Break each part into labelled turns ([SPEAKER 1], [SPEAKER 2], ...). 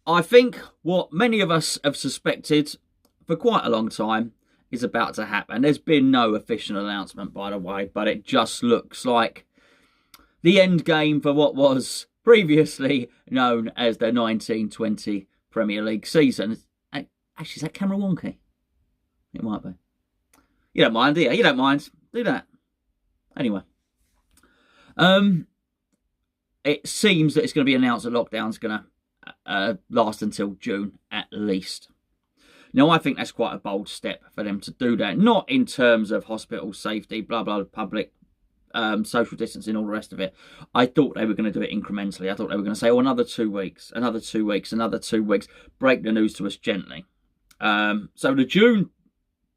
[SPEAKER 1] I think what many of us have suspected for quite a long time is about to happen. There's been no official announcement, by the way, but it just looks like the end game for what was previously known as the 1920 Premier League season. Actually, is that camera wonky? It might be. You don't mind, do you? You don't mind. Do that. Anyway. It seems that it's going to be announced that lockdown's going to last until June at least. Now, I think that's quite a bold step for them to do that. Not in terms of hospital safety, blah, blah, public social distancing, all the rest of it. I thought they were going to do it incrementally. I thought they were going to say, oh, another 2 weeks, another 2 weeks, another 2 weeks. Break the news to us gently. So the June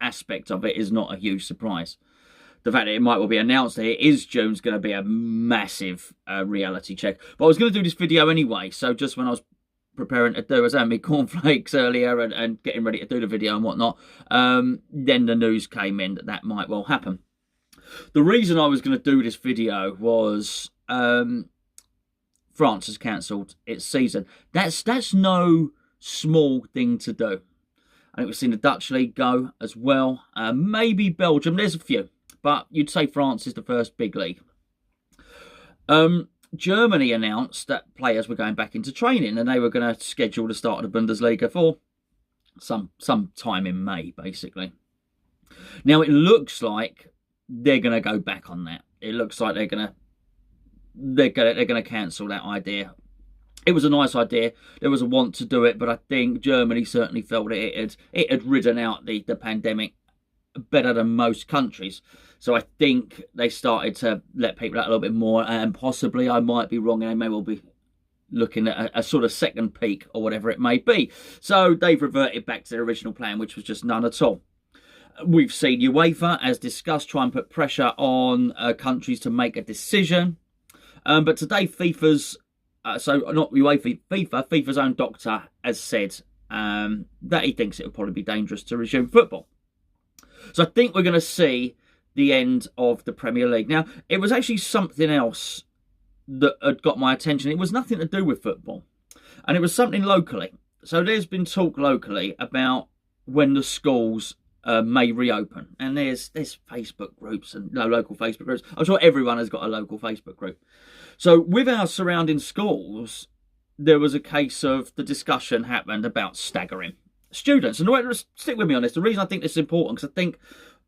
[SPEAKER 1] aspect of it is not a huge surprise. The fact that it might well be announced that it is June's going to be a massive reality check. But I was going to do this video anyway, so just when I was preparing to do, I was having my cornflakes earlier and getting ready to do the video and whatnot, then the news came in that might well happen. The reason I was going to do this video was France has cancelled its season. That's no small thing to do. I think we've seen the Dutch league go as well. Maybe Belgium. There's a few. But you'd say France is the first big league. Germany announced that players were going back into training and they were going to schedule the start of the Bundesliga for some time in May, basically. Now, it looks like they're going to go back on that. It looks like they're going to cancel that idea. It was a nice idea. There was a want to do it, but I think Germany certainly felt that it had ridden out the pandemic better than most countries. So I think they started to let people out a little bit more, and possibly, I might be wrong, and they may well be looking at a sort of second peak or whatever it may be. So they've reverted back to their original plan, which was just none at all. We've seen UEFA, as discussed, try and put pressure on countries to make a decision. But today, FIFA's, so not UEFA, FIFA's own doctor has said that he thinks it would probably be dangerous to resume football. So I think we're going to see the end of the Premier League. Now, it was actually something else that had got my attention. It was nothing to do with football. And it was something locally. So there's been talk locally about when the schools may reopen. And there's Facebook groups and local Facebook groups. I'm sure everyone has got a local Facebook group. So with our surrounding schools, there was a case of the discussion happened about staggering students. And stick with me on this. The reason I think this is important, because I think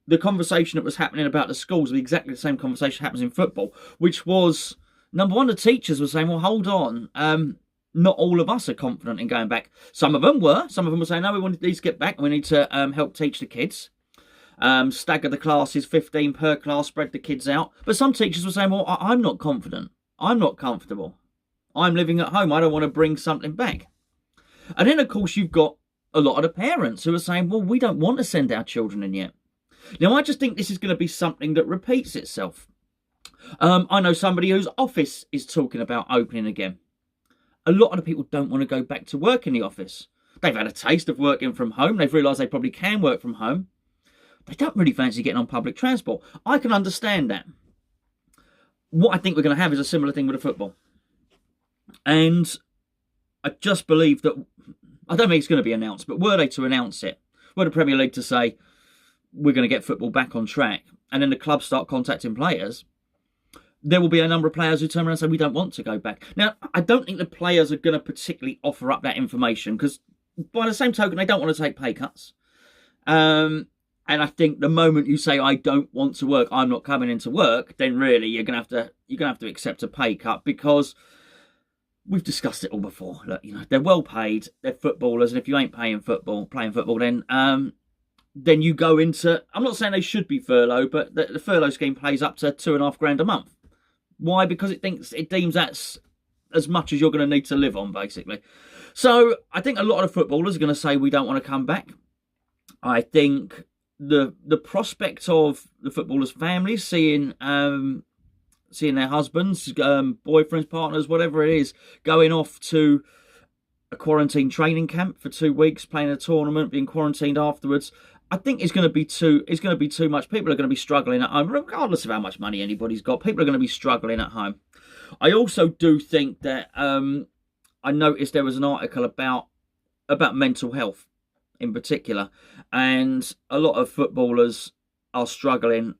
[SPEAKER 1] the conversation that was happening about the schools was exactly the same conversation that happens in football, which was, number one, the teachers were saying, well, hold on, not all of us are confident in going back. Some of them were. Some of them were saying, no, we need to get back and we need to help teach the kids. Stagger the classes, 15 per class, spread the kids out. But some teachers were saying, well, I'm not confident. I'm not comfortable. I'm living at home. I don't want to bring something back. And then, of course, you've got a lot of the parents who are saying, well, we don't want to send our children in yet. Now, I just think this is going to be something that repeats itself. I know somebody whose office is talking about opening again. A lot of the people don't want to go back to work in the office. They've had a taste of working from home. They've realised they probably can work from home. They don't really fancy getting on public transport. I can understand that. What I think we're going to have is a similar thing with the football. And I just believe that, I don't think it's going to be announced, but were they to announce it, were the Premier League to say, we're going to get football back on track, and then the clubs start contacting players, there will be a number of players who turn around and say, we don't want to go back. Now, I don't think the players are going to particularly offer up that information, because by the same token, they don't want to take pay cuts. And I think the moment you say, I don't want to work, I'm not coming into work, then really you're going to have to accept a pay cut, because we've discussed it all before. Look, they're well paid, they're footballers, and if you ain't playing football, then you go into, I'm not saying they should be furloughed, but the furlough scheme pays up to £2,500 a month. Why? Because it deems that's as much as you're going to need to live on, basically. So I think a lot of footballers are going to say we don't want to come back. I think the prospect of the footballers' families seeing their husbands, boyfriends, partners, whatever it is, going off to a quarantine training camp for 2 weeks, playing a tournament, being quarantined afterwards, I think it's going to be too much. People are going to be struggling at home, regardless of how much money anybody's got. People are going to be struggling at home. I also do think that I I noticed there was an article about mental health in particular, and a lot of footballers are struggling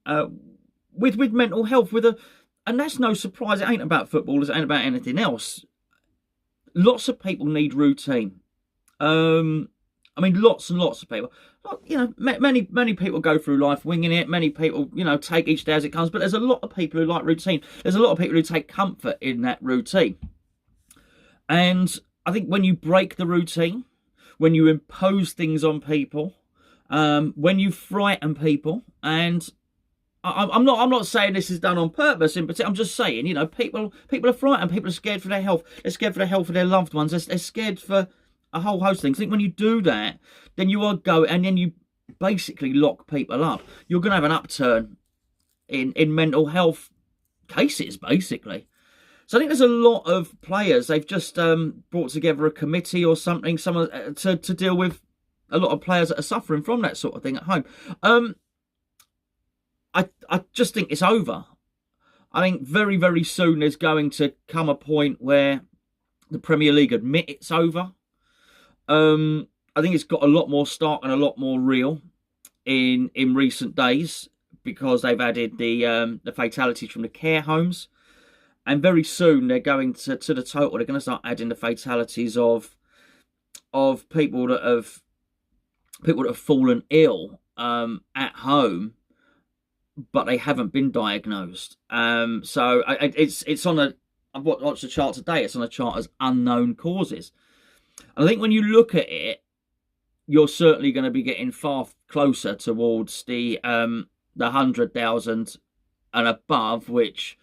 [SPEAKER 1] with mental health. And that's no surprise. It ain't about footballers. It ain't about anything else. Lots of people need routine. I mean, lots and lots of people. You know, many people go through life winging it. Many people, you know, take each day as it comes. But there's a lot of people who like routine. There's a lot of people who take comfort in that routine. And I think when you break the routine, when you impose things on people, when you frighten people, and I'm not saying this is done on purpose, but I'm just saying, you know, people are frightened. People are scared for their health. They're scared for the health of their loved ones. They're scared for a whole host of things. I think when you do that, then you are and then you basically lock people up. You're going to have an upturn in mental health cases, basically. So I think there's a lot of players. They've just brought together a committee or something, to deal with a lot of players that are suffering from that sort of thing at home. I just think it's over. I think very, very soon there's going to come a point where the Premier League admit it's over. I think it's got a lot more stark and a lot more real in recent days, because they've added the fatalities from the care homes, and very soon they're going to the total. They're going to start adding the fatalities of people that have fallen ill at home, but they haven't been diagnosed. So it's on I've watched the chart today. It's on a chart as unknown causes. And I think when you look at it, you're certainly going to be getting far closer towards the 100,000 and above, which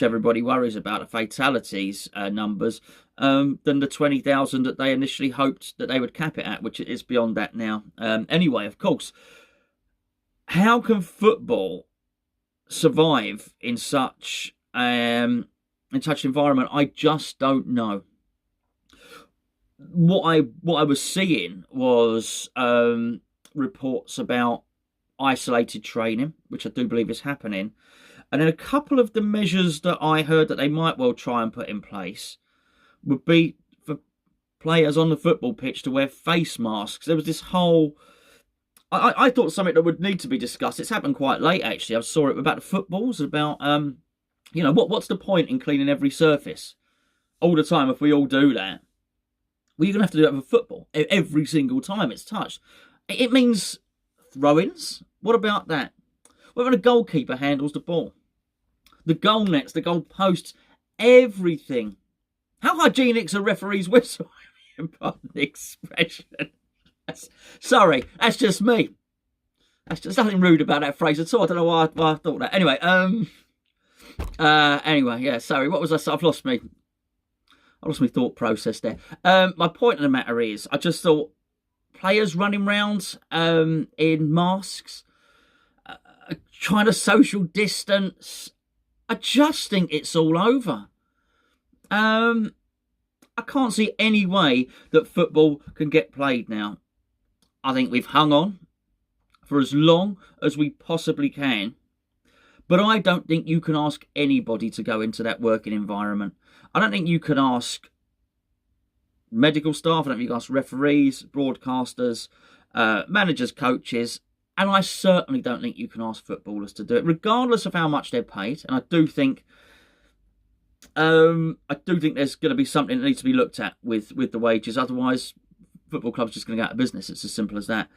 [SPEAKER 1] everybody worries about, the fatalities numbers, than the 20,000 that they initially hoped that they would cap it at, which is beyond that now. Anyway, of course, how can football survive in such environment? I just don't know. What I was seeing was reports about isolated training, which I do believe is happening. And then a couple of the measures that I heard that they might well try and put in place would be for players on the football pitch to wear face masks. There was this whole... I thought something that would need to be discussed. It's happened quite late, actually. I saw it about the footballs, about, you know, what's the point in cleaning every surface all the time if we all do that? Well, you're going to have to do that for football every single time it's touched. It means throw-ins. What about that? What when a goalkeeper handles the ball? The goal nets, the goal posts, everything. How hygienic's a referee's whistle? Pardon the expression. Sorry, that's just me. There's nothing rude about that phrase at all. I don't know why I thought that. Anyway, anyway, yeah, sorry. What was I saying? I've lost my thought process there. My point of the matter is, I just thought players running around in masks, trying to social distance, I just think it's all over. I can't see any way that football can get played now. I think we've hung on for as long as we possibly can. But I don't think you can ask anybody to go into that working environment. I don't think you can ask medical staff. I don't think you can ask referees, broadcasters, managers, coaches. And I certainly don't think you can ask footballers to do it, regardless of how much they're paid. And I do think there's going to be something that needs to be looked at with the wages. Otherwise, football clubs are just going to go out of business. It's as simple as that.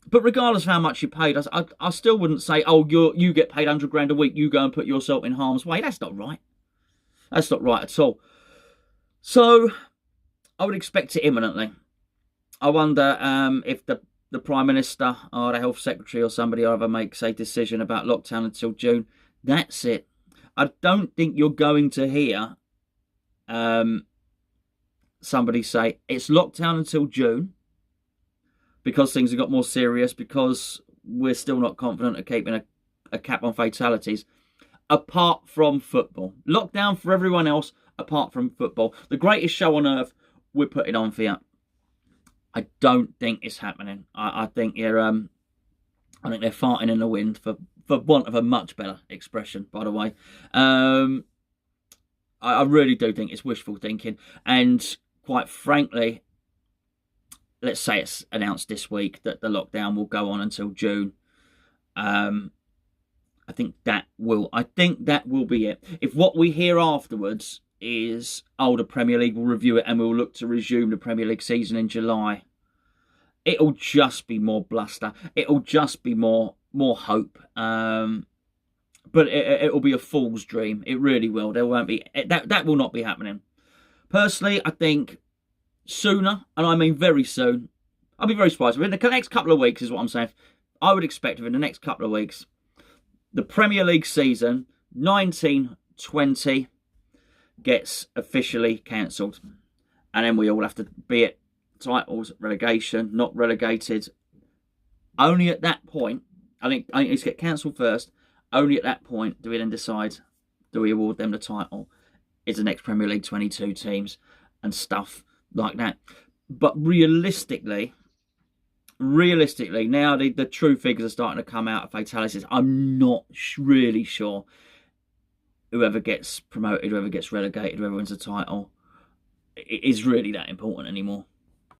[SPEAKER 1] But regardless of how much you're paid, I still wouldn't say, oh, you get paid 100 grand a week, you go and put yourself in harm's way. That's not right. That's not right at all. So I would expect it imminently. I wonder if the Prime Minister or the Health Secretary or somebody ever makes a decision about lockdown until June. That's it. I don't think you're going to hear somebody say it's lockdown until June because things have got more serious, because we're still not confident of keeping a cap on fatalities, apart from football. Lockdown for everyone else, apart from football. The greatest show on earth, we're putting on for you. I don't think it's happening. I think they're farting in the wind, for want of a much better expression, by the way. I really do think it's wishful thinking. And quite frankly, let's say it's announced this week that the lockdown will go on until June. I think that will be it. If what we hear afterwards is, the Premier League will review it and we'll look to resume the Premier League season in July, it'll just be more bluster. It'll just be more hope. But it'll be a fool's dream. It really will. There won't be that will not be happening. Personally, I think sooner, and I mean very soon, I'll be very surprised. Within the next couple of weeks is what I'm saying. I would expect within the next couple of weeks, the Premier League season 1920 gets officially cancelled. And then we all have to, be it titles, relegation, not relegated. Only at that point, I think it needs to get cancelled first. Only at that point do we then decide, do we award them the title? Is the next Premier League 22 teams and stuff like that. But realistically, now the true figures are starting to come out of fatalities. I'm not really sure whoever gets promoted, whoever gets relegated, whoever wins the title, it is really that important anymore.